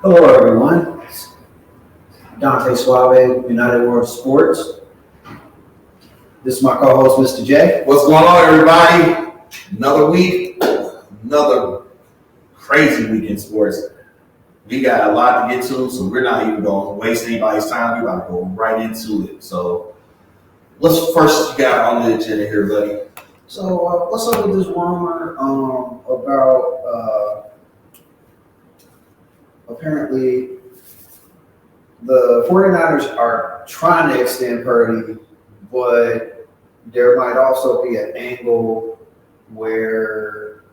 Hello, everyone. Dante Suave, United World Sports. This is my co-host, Mr. J. What's going on, everybody? Another week, another crazy week in sports. We got a lot to get to, so we're not even going to waste anybody's time. We're about to go right into it. So, what's first you got on the agenda here, buddy? So, what's up with this rumor about apparently the 49ers are trying to extend Purdy, but there might also be an angle where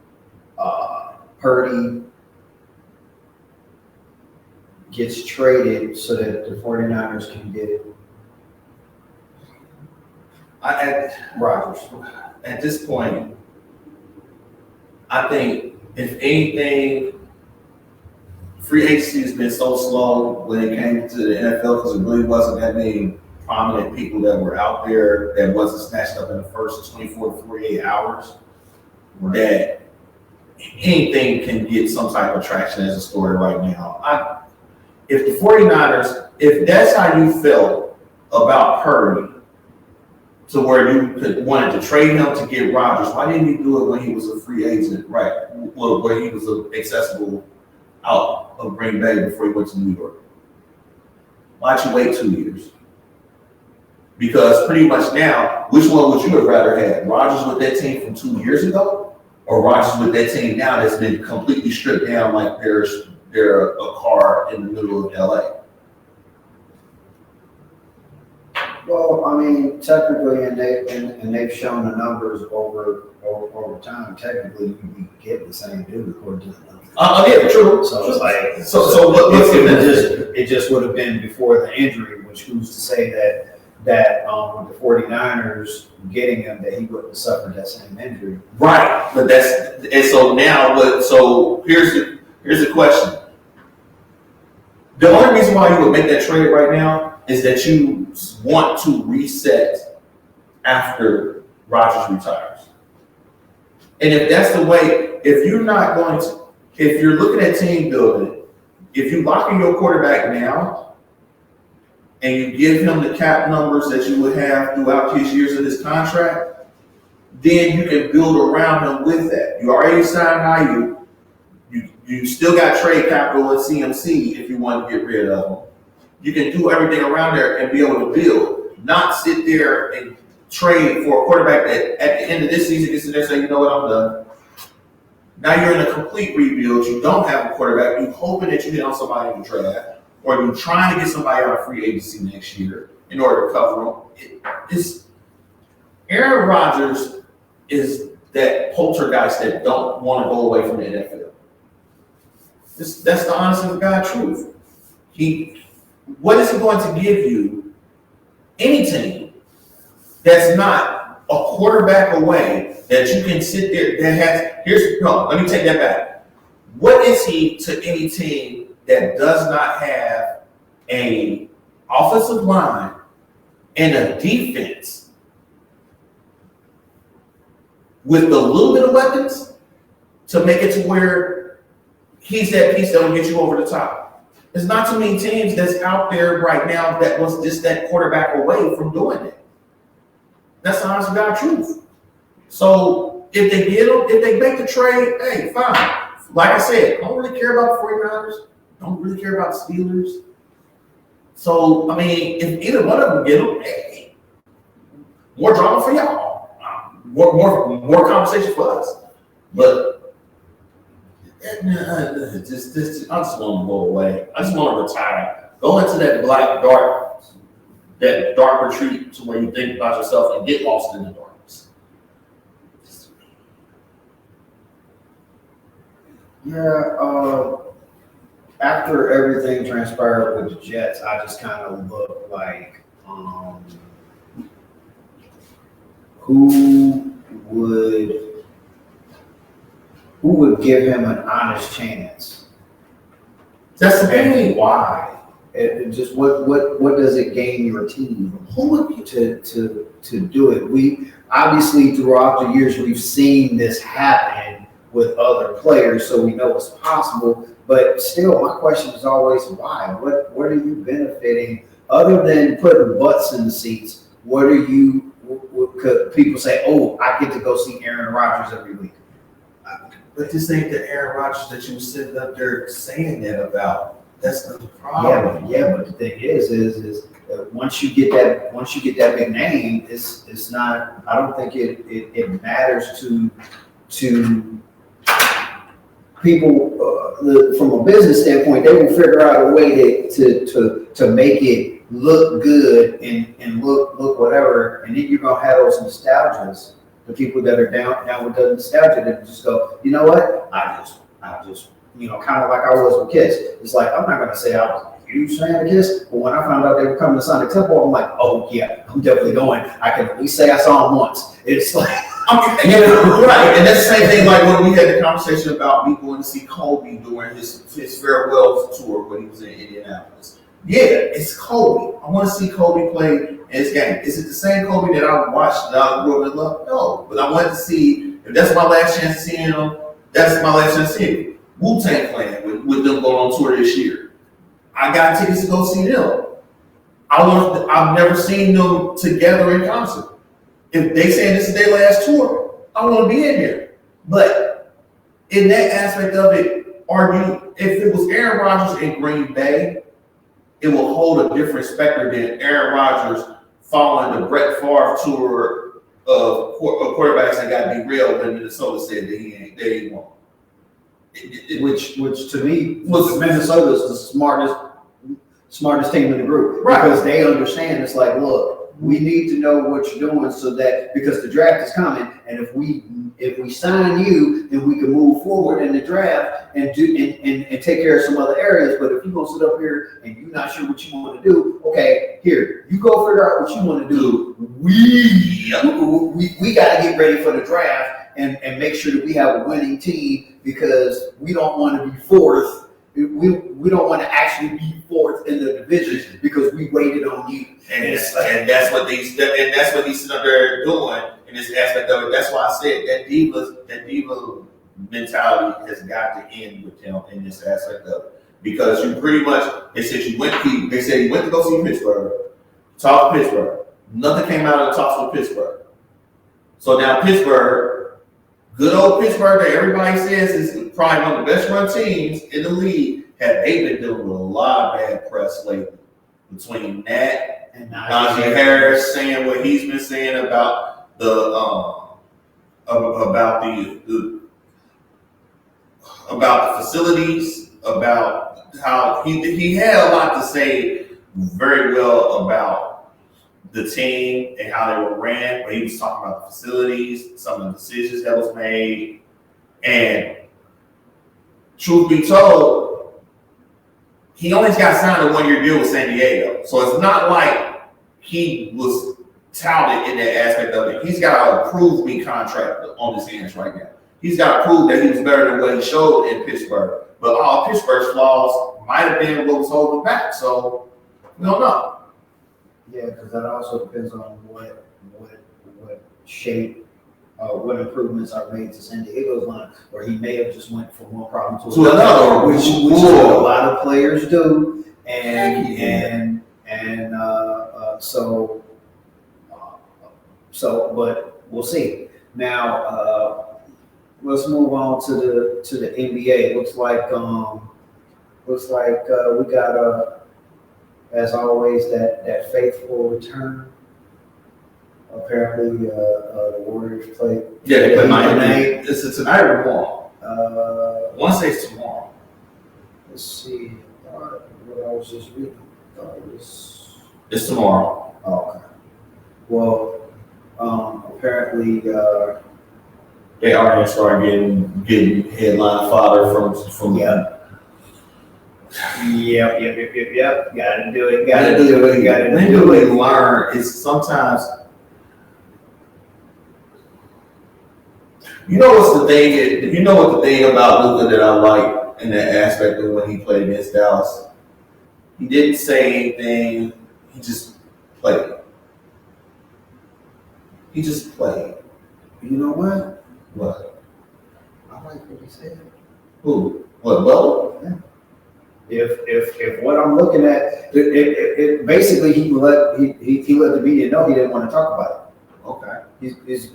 Purdy gets traded so that the 49ers can get Rodgers. At this point, I think if anything, free agency has been so slow when it came to the NFL because it really wasn't that many prominent people that were out there that wasn't snatched up in the first 24 to 48 hours. Right. That anything can get some type of traction as a story right now. If the 49ers, if that's how you felt about Purdy, to where you wanted to trade him to get Rodgers, why didn't you do it when he was a free agent, right? Well, where he was accessible out of Green Bay before he went to New York? Why'd you wait 2 years? Because pretty much now, which one would you have rather had? Rodgers with that team from 2 years ago, or Rodgers with that team now that's been completely stripped down like they're a car in the middle of LA? Well, I mean, technically, and they've shown the numbers over time. Technically, you can be getting the same dude according to the numbers. Yeah, true. So it's like it just would have been before the injury, which who's to say that with the 49ers getting him that he wouldn't have suffered that same injury. Right, but so here's the question. The only reason why you would make that trade right now is that you want to reset after Rodgers retires. And if that's the way, if you're looking at team building, if you lock in your quarterback now and you give him the cap numbers that you would have throughout his years of his contract, then you can build around him with that. You already signed how you still got trade capital at CMC if you want to get rid of him. You can do everything around there and be able to build, not sit there and trade for a quarterback that at the end of this season gets in there and say, you know what, I'm done. Now you're in a complete rebuild. You don't have a quarterback. You're hoping that you get on somebody in the draft, or you're trying to get somebody out of free agency next year in order to cover them. Aaron Rodgers is that poltergeist that don't want to go away from the NFL. That's the honest to God truth. What is he going to give you? Any team that's not a quarterback away that you can sit there let me take that back. What is he to any team that does not have an offensive line and a defense with the little bit of weapons to make it to where he's that piece that will get you over the top? There's not too many teams that's out there right now that was just that quarterback away from doing it. That's the honest to God truth. So if they get him, if they make the trade, hey, fine. Like I said, I don't really care about the 49ers. Don't really care about the Steelers. So, I mean, if either one of them get him, hey, more drama for y'all. More conversation for us. But I just want to go away. I just want to retire. Go into that dark retreat to where you think about yourself and get lost in the darkness. Yeah, after everything transpired with the Jets, I just kind of looked like who would give him an honest chance? That's the thing. Why? It just what does it gain your team? Who would to do it? We obviously throughout the years we've seen this happen with other players, so we know it's possible. But still, my question is always why? What are you benefiting other than putting butts in the seats? What are you? What could people say? Oh, I get to go see Aaron Rodgers every week. But this ain't the Aaron Rodgers that you were sitting up there saying that about. That's the problem. But the thing is once you get that big name, it's not. I don't think it matters to people from a business standpoint. They will figure out a way to make it look good and look whatever, and then you're gonna have those nostalgias. The people that are down with the nostalgia that just go, you know what? I just kind of like I was with Kiss. It's like I'm not gonna say I was a huge fan of Kiss, but when I found out they were coming to Sonic Temple, I'm like, oh yeah, I'm definitely going. I can at least say I saw them once. It's like, right, and that's the same thing like when we had the conversation about me going to see Kobe during his farewell tour when he was in Indianapolis. Yeah, it's Kobe. I want to see Kobe play in his game. Is it the same Kobe that I watched, that I grew up and loved? No, but I wanted to see, if that's my last chance to see him, that's my last chance to see him. Wu-Tang playing with them going on tour this year. I got tickets to go see them. I've never seen them together in concert. If they saying this is their last tour, I want to be in there. But in that aspect of it, if it was Aaron Rodgers in Green Bay, it will hold a different specter than Aaron Rodgers following the Brett Favre tour of quarterbacks that got derailed when Minnesota said that they ain't want. Which to me was Minnesota's the smartest team in the group, right? Because they understand it's like, look, we need to know what you're doing so that because the draft is coming, and if we sign you, then we can move forward in the draft and take care of some other areas. But if you're gonna sit up here and you're not sure what you want to do, okay, here you go figure out what you want to do. We got to get ready for the draft. And make sure that we have a winning team because we don't want to be fourth. We don't want to actually be fourth in the division because we waited on you. And that's what he's sitting up there doing in this aspect of it. That's why I said that diva mentality has got to end with him in this aspect of it. Because you pretty much, they said you went to go see Pittsburgh, talk to Pittsburgh. Nothing came out of the talks with Pittsburgh. So now Pittsburgh, good old Pittsburgh that everybody says is probably one of the best run teams in the league, they've been dealing with a lot of bad press lately. Between that and Najee Harris saying what he's been saying about about the facilities, about how he had a lot to say very well about the team and how they were ran, but he was talking about the facilities, some of the decisions that was made, and truth be told, he only got signed a 1-year deal with San Diego. So it's not like he was touted in that aspect of it. He's got a prove me contract on his hands right now. He's got to prove that he was better than what he showed in Pittsburgh. But all Pittsburgh's flaws might have been what was holding him back. So we don't know. Yeah, because that also depends on what shape, what improvements are made to San Diego's line, or he may have just went from one problem to another, which is what a lot of players do, but we'll see. Now, let's move on to the NBA. Looks like we got as always, that faithful return. Apparently, the Warriors play. Yeah, they play Miami. Is it tonight or tomorrow? I want to say it's tomorrow. Let's see. What I was just reading. It's tomorrow. Oh, okay. Well, apparently, they already started getting headline fodder from yeah. Yep. Gotta do it. When do we learn? It's sometimes, you know what's the thing? You know what the thing about Luka that I like in that aspect of when he played against Dallas? He didn't say anything. He just played. You know what? What? I I like what he said. Who? What, Butler? If what I'm looking at, it basically he let the media know he didn't want to talk about it. Okay. He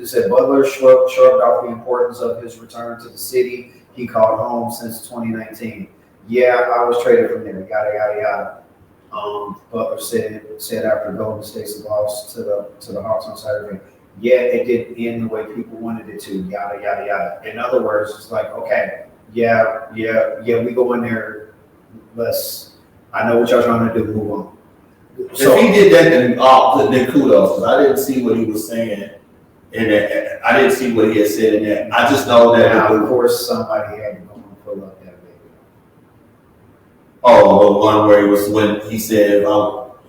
said Butler shrugged off the importance of his return to the city he called home since 2019. Yeah, I was traded from there. Yada yada yada. Butler said after Golden State's loss to the Hawks on Saturday. Yeah, it didn't end the way people wanted it to. Yada yada yada. In other words, it's like, okay, yeah, we go in there. I know what y'all trying to do. Move on. So if he did that, then kudos, because I didn't see what he was saying in that. I didn't see what he had said in that. I just know that. Now, of course, somebody had to go and pull up that video. Oh, the one where he was when he said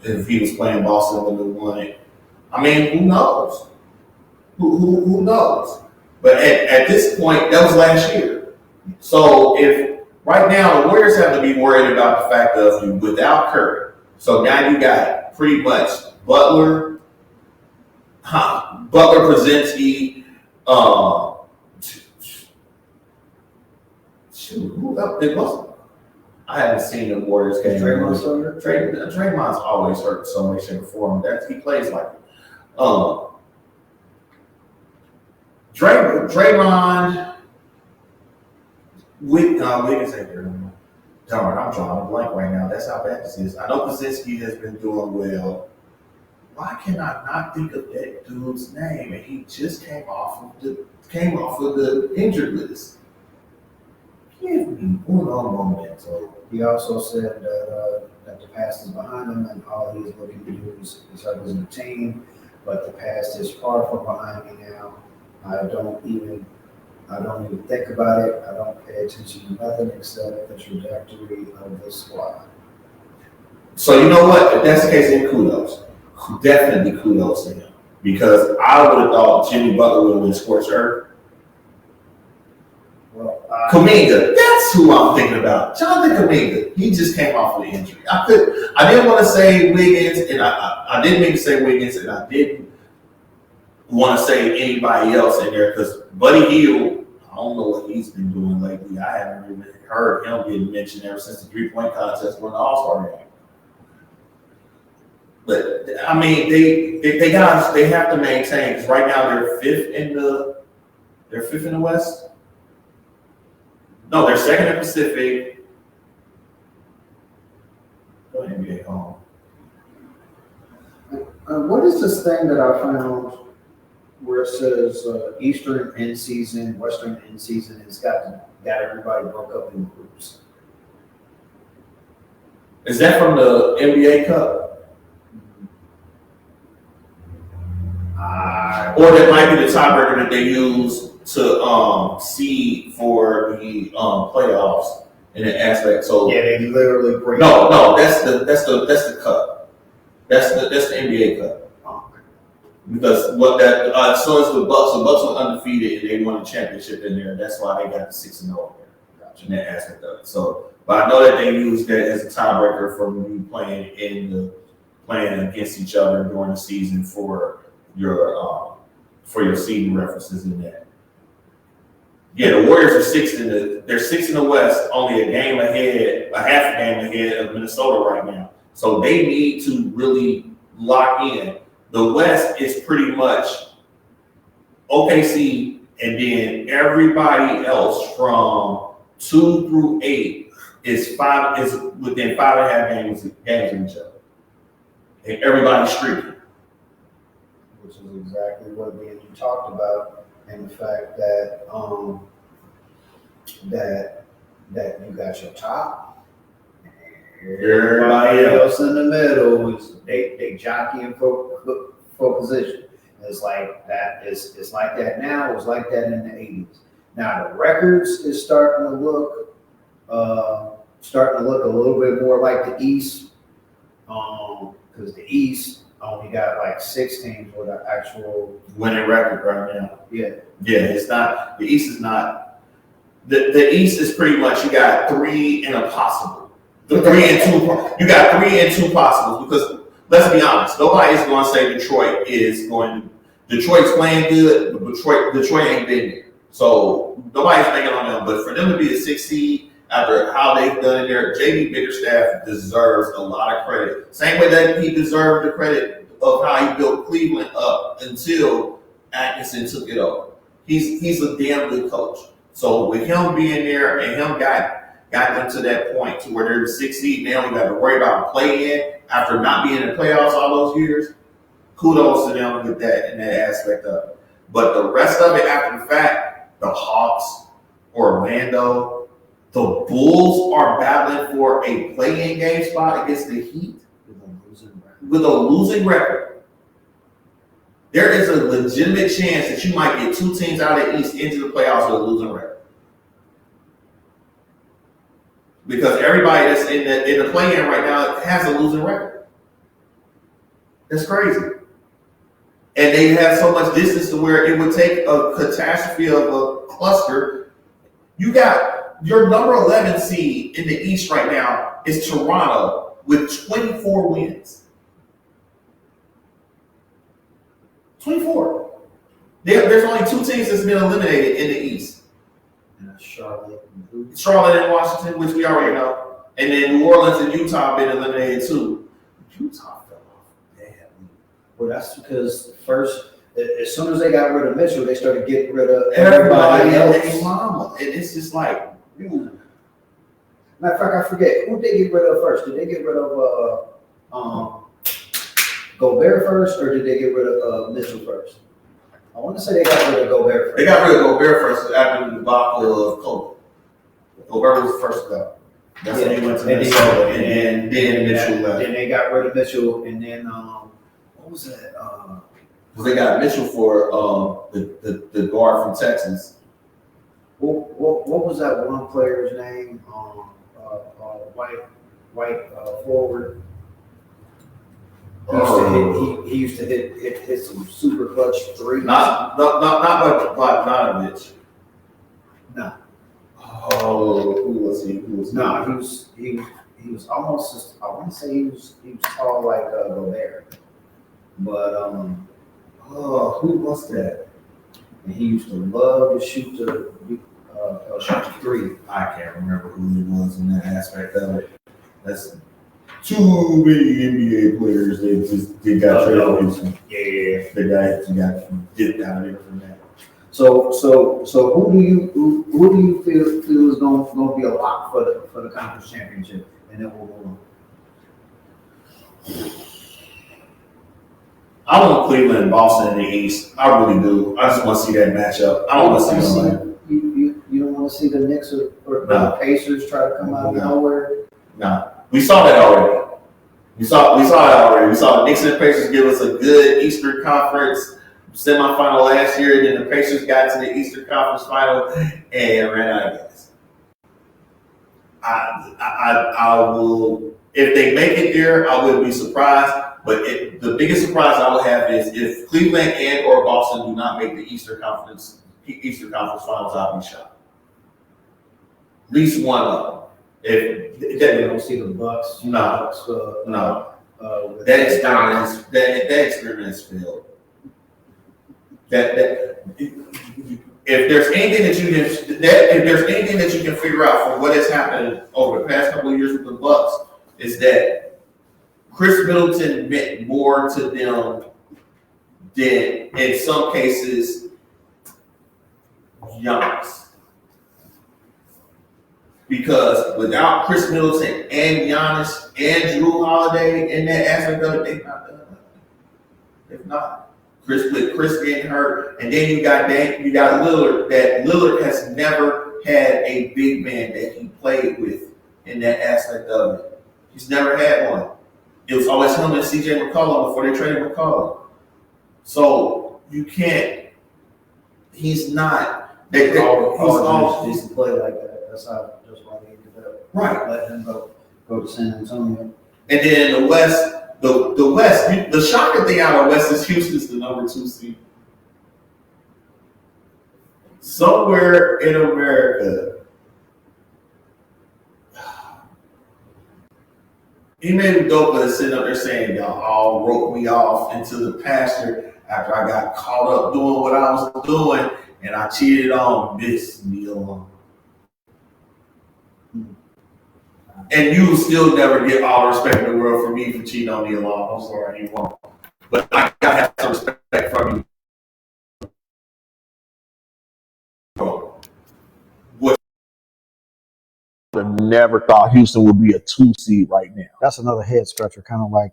if he was playing Boston when they won it. I mean, who knows? Who knows? But at this point, that was last year. So if right now the Warriors have to be worried about the fact of you without Curry. So now you got pretty much Butler, Krasinski, who else? It wasn't. I haven't seen the Warriors game. Draymond's always hurt in some way, shape, or form. He plays like Draymond. Wiggins ain't there. Darn, I'm drawing a blank right now. That's how bad this is. I know Krasinski has been doing well. Why can I not think of that dude's name? And he just came off of the injured list. Give me one moment. So he also said that the past is behind him and all he is looking to do is represent the team. But the past is far from behind me now. I don't even think about it. I don't pay attention to nothing except the trajectory of the squad. So you know what? If that's the case, then kudos. Definitely kudos to him. Because I would have thought Jimmy Butler would have been scorched earth. Well, Kuminga, that's who I'm thinking about. Jonathan Kuminga. He just came off of the injury. I didn't want to say Wiggins, and I didn't mean to say Wiggins, and I didn't want to say anybody else in there because Buddy Hield, I don't know what he's been doing lately. I haven't even heard him getting mentioned ever since the 3-point contest won the All-Star game. But I mean, they have to maintain because right now they're fifth in the West. No, they're second in Pacific. Go NBA home. what is this thing that I found where it says Eastern in season, Western in season? It's got everybody broke up in groups. Is that from the NBA Cup? Or that might be the tiebreaker that they use to seed for the playoffs in that aspect. So yeah, they literally break. No, that's the cup. That's the NBA Cup. Oh. Because what that so is the Bucks. The Bucks were undefeated and they won a championship in there. That's why they got the 6-0 in that aspect of it. So, but I know that they use that as a tiebreaker for you playing against each other during the season for your seeding references in that. Yeah, the Warriors are sixth in the West, only a half a game ahead of Minnesota right now. So they need to really lock in. The West is pretty much OKC, and then everybody else from 2 through 8 is within 5.5 games of each other. And everybody's streaking. Which is exactly what me and you talked about, and the fact that that you got your top, everybody else in the middle is they jockeying for position. It's like that. It's like that now. It was like that in the 80s. Now the records is starting to look a little bit more like the East, because the East only got like 6 teams with an actual winning record right now. Yeah, it's not. The East is not. The East is pretty much you got 3 and a possible. You got 3 and 2 possibles because let's be honest, nobody is going to say Detroit's playing good, but Detroit ain't been there. So nobody's making on them, but for them to be a 6 seed after how they've done it there, JB Bickerstaff deserves a lot of credit. Same way that he deserved the credit of how he built Cleveland up until Atkinson took it over. He's a damn good coach. So with him being there and him got them to that point to where they're the 6 seed, they only got to worry about play-in after not being in the playoffs all those years. Kudos to them with that and that aspect of it. But the rest of it after the fact, the Hawks, Orlando, the Bulls are battling for a play-in game spot against the Heat with a losing record. There is a legitimate chance that you might get 2 teams out of the East into the playoffs with a losing record. Because everybody that's in the play-in right now has a losing record. That's crazy. And they have so much distance to where it would take a catastrophe of a cluster. You got your number 11 seed in the East right now is Toronto with 24 wins. 24. There's only 2 teams that's been eliminated in the East. Charlotte and Washington, which we already know. And then New Orleans and Utah have been eliminated too. Utah fell off badly. Well, that's because first, as soon as they got rid of Mitchell, they started getting rid of everybody else. Mama. And it's just like, Matter of fact, I forget. Who did they get rid of first? Did they get rid of Gobert first, or did they get rid of Mitchell first? I want to say they got rid of Gobert first. They got rid of Gobert first after the debacle of Kobe. Gobert was the first to go. That's when he went to Minnesota, and then Mitchell left. Then they got rid of Mitchell, and then what was that? They got Mitchell for the guard from Texas. What was that one player's name? White forward. He used to hit some super clutch threes. Not Bogdanovich. No. Oh, who was he? No, he was almost. I want to say he was tall like Gobert, but who was that? And he used to love to shoot the three. I can't remember who he was in that aspect of it. That's too many NBA players. They got traded away. Yeah, they got dipped out of there from that. So who do you feel is going to be a lock for the conference championship, and then we'll move on. I want Cleveland and Boston in the East. I really do. I just want to see that matchup. I don't want to see nobody. You don't want to see the Knicks or the Pacers try to come out of nowhere. No, we saw that already. We saw that already. We saw the Knicks and the Pacers give us a good Eastern Conference semifinal last year. Then the Pacers got to the Eastern Conference final and ran out of gas. I will, if they make it there, I wouldn't be surprised. But the biggest surprise I would have is if Cleveland and or Boston do not make the Eastern Conference finals, I'll be shocked. At least one of them. If you don't see the Bucks, no. That experiment is failed. If there's anything that you can figure out from what has happened over the past couple of years with the Bucks is that Chris Middleton meant more to them than, in some cases, Giannis. Because without Chris Middleton and Giannis and Drew Holiday in that aspect of it, they've not done nothing. They've not. Chris getting hurt, and then you got Lillard. That Lillard has never had a big man that he played with in that aspect of it. He's never had one. It was always him and CJ McCollum before they traded McCollum. So you can't. He's not. He's always used to play like that. That's why they did that. Right. Let him go to San Antonio. And then the West. The West, the shocking thing out of West is Houston's the number 2 seed. Somewhere in America, he made me dope by sitting up there saying, y'all all wrote me off into the pasture after I got caught up doing what I was doing. and I cheated on Miss Nia Long. And you will still never get all the respect in the world from me for cheating on Nia Long. I'm sorry, you won't. But I gotta have some respect from you. Never thought Houston would be a 2 seed right now. That's another head scratcher, kind of like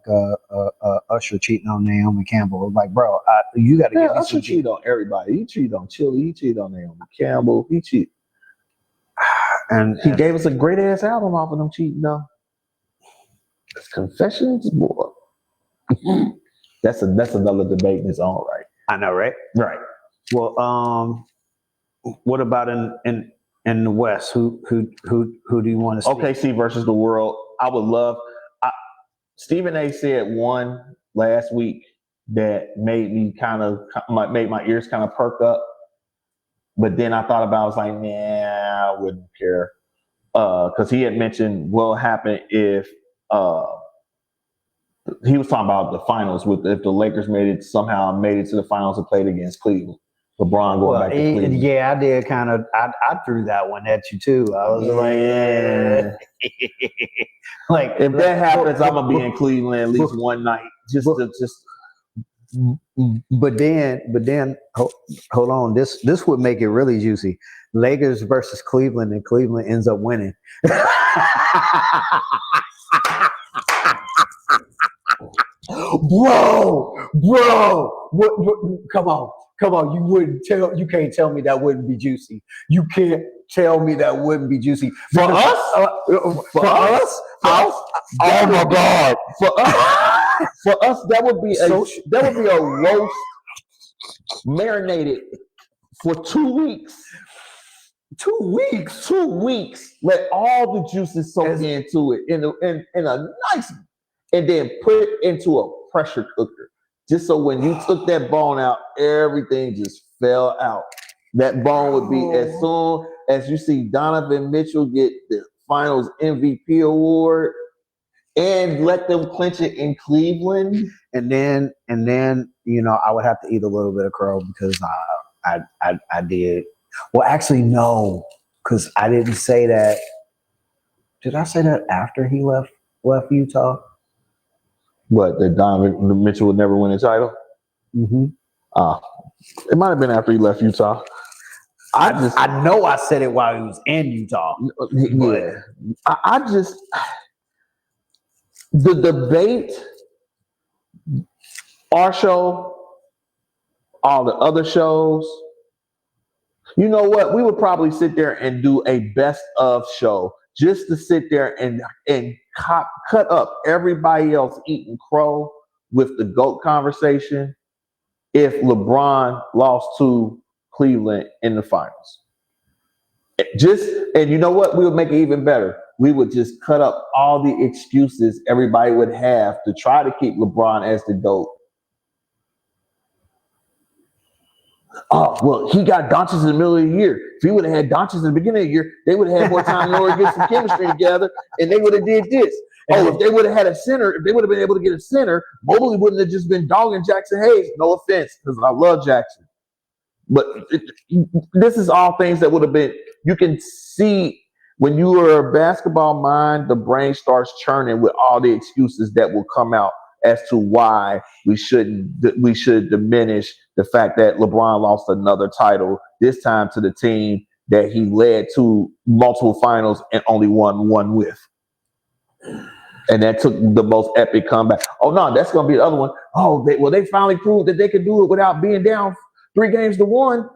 Usher cheating on Naomi Campbell. Like, bro, you got to get Usher cheat on everybody. He cheated on Chili. He cheated on Naomi Campbell. He cheated. And he gave us a great ass album off of them cheating though. Confessions, boy. That's another debate in its own right. I know, right? Right. Well, what about in the West? Who do you want to see? OKC versus the World. I would love. Stephen A. said one last week that made my ears kind of perk up. But then I thought about it, I was like, nah, I wouldn't care. Because he had mentioned what will happen if he was talking about the finals if the Lakers made it to the finals and played against Cleveland. LeBron going back to Cleveland. Yeah, I did kind of. I threw that one at you too. I was like, if that happens, I'm gonna be in Cleveland at least one night. But then, hold on. This would make it really juicy. Lakers versus Cleveland, and Cleveland ends up winning. Bro, what? Come on. You can't tell me that wouldn't be juicy. You can't tell me that wouldn't be juicy. For us? Oh my God. For us, that would be a roast marinated for 2 weeks. 2 weeks. 2 weeks. Let all the juices soak into it in a nice, and then put it into a pressure cooker. Just so when you took that bone out, everything just fell out. That bone would be as soon as you see Donovan Mitchell get the Finals MVP award, and let them clinch it in Cleveland, and then I would have to eat a little bit of crow because I did. Well, actually, no, because I didn't say that. Did I say that after he left Utah? What, that Donovan Mitchell would never win a title? Mm-hmm. It might have been after he left Utah. I know I said it while he was in Utah. Yeah. The debate, our show, all the other shows, you know what? We would probably sit there and do a best of show just to sit there and cut up everybody else eating crow with the GOAT conversation if LeBron lost to Cleveland in the finals. And you know what? We would make it even better. We would just cut up all the excuses everybody would have to try to keep LeBron as the GOAT. Oh, well, he got Doncic in the middle of the year. If he would have had Doncic in the beginning of the year, they would have had more time in order to get some chemistry together, and they would have did this. Oh, if they would have had a center, if they would have been able to get a center, Mobley wouldn't have just been dogging Jackson Hayes. No offense, because I love Jackson. But this is all things that would have been, you can see when you are a basketball mind, the brain starts churning with all the excuses that will come out as to why we should diminish the fact that LeBron lost another title, this time to the team that he led to multiple finals and only won one with. And that took the most epic comeback. Oh, no, that's going to be the other one. Oh, they finally proved that they could do it without being down 3-1.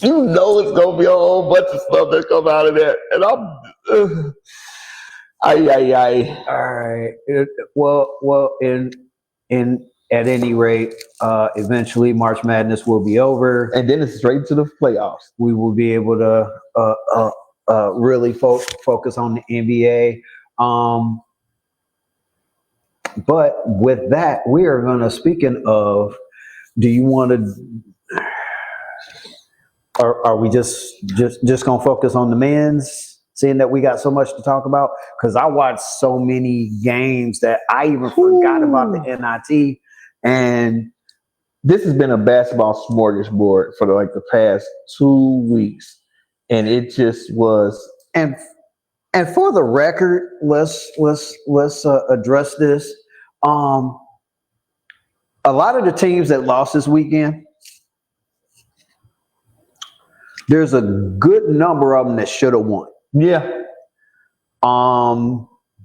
You know it's going to be a whole bunch of stuff that come out of that. And I'm... All right. Well, at any rate, eventually March Madness will be over, and then it's straight to the playoffs. We will be able to really focus on the NBA. But with that, we are going to. Speaking of, do you want to? Are we just going to focus on the men's? Seeing that we got so much to talk about, because I watched so many games that I even forgot about the NIT, And this has been a basketball smorgasbord for the past 2 weeks, and it just was. and for the record, let's address this. A lot of the teams that lost this weekend, there's a good number of them that should have won. Yeah.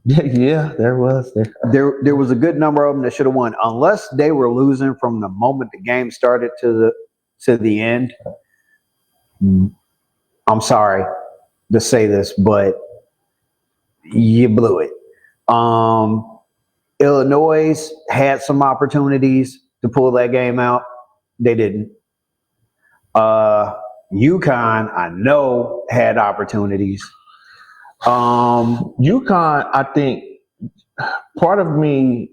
Yeah, there was. There was a good number of them that should have won, unless they were losing from the moment the game started to the end. I'm sorry to say this, but you blew it. Illinois had some opportunities to pull that game out. They didn't. UConn, I know, had opportunities. UConn, I think part of me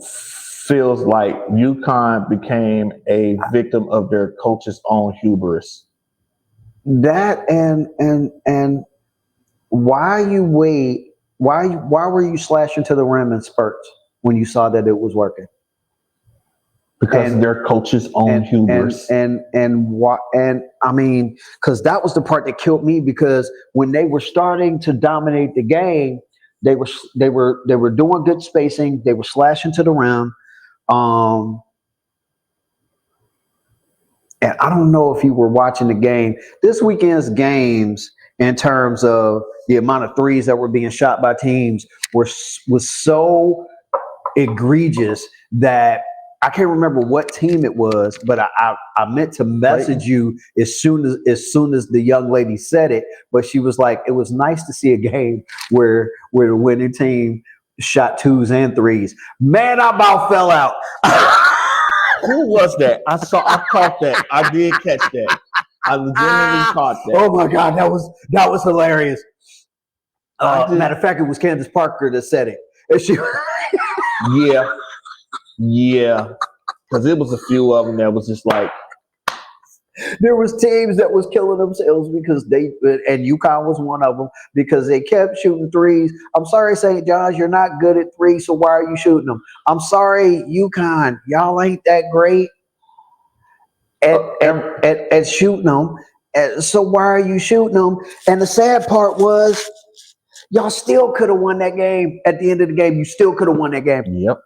feels like UConn became a victim of their coach's own hubris. That and why were you slashing to the rim in spurts when you saw that it was working? Because their coach's own hubris. And I mean, because that was the part that killed me, because when they were starting to dominate the game, they were doing good spacing, they were slashing to the rim. And I don't know if you were watching the game. This weekend's games, in terms of the amount of threes that were being shot by teams, was so egregious that I can't remember what team it was, but I meant to message you as soon as the young lady said it. But she was like, it was nice to see a game where the winning team shot twos and threes. Man, I about fell out. Who was that? I caught that. I did catch that. I legitimately caught that. Oh my God, that was hilarious. Matter of fact, it was Candace Parker that said it. And she Yeah, because it was a few of them that was just like. There was teams that was killing themselves because and UConn was one of them, because they kept shooting threes. I'm sorry, St. John's, you're not good at threes, so why are you shooting them? I'm sorry, UConn, y'all ain't that great at shooting them. So why are you shooting them? And the sad part was, y'all still could have won that game. At the end of the game, you still could have won that game. Yep.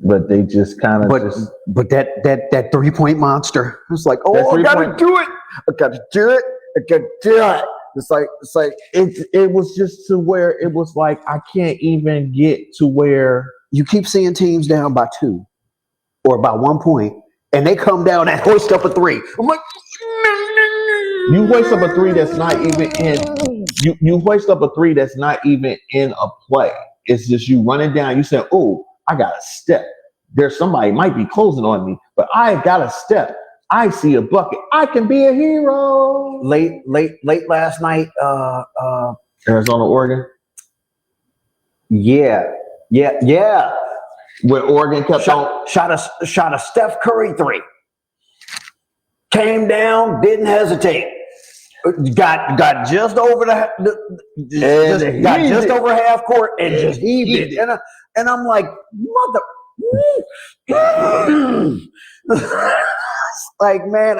But they just kind of but that 3-point monster. It's like, I gotta do it. I gotta do it. I gotta do it. It's like it was just to where it was like, I can't even get to where you keep seeing teams down by 2 or by 1 point, and they come down and hoist up a 3. I'm like, you hoist up a 3 that's not even in. You hoist up a 3 that's not even in a play. It's just you running down. You say, "Oh, I got a step. There's somebody might be closing on me, but I got a step. I see a bucket. I can be a hero." Late last night, Arizona, Oregon. Yeah. Where Oregon kept shot a Steph Curry 3. Came down, didn't hesitate. Got just over just over half court and just heaved it. And I'm like, like, man,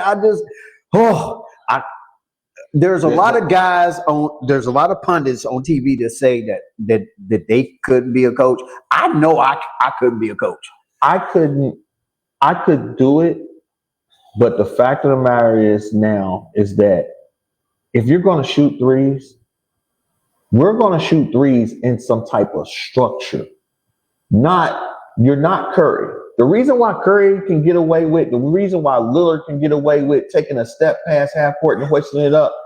there's a lot of pundits on TV that say that they couldn't be a coach. I know I couldn't be a coach. I could do it, but the fact of the matter is that if you're going to shoot threes, we're going to shoot threes in some type of structure. You're not Curry. The reason why Curry can get away with, the reason why Lillard can get away with taking a step past half court and hoisting it up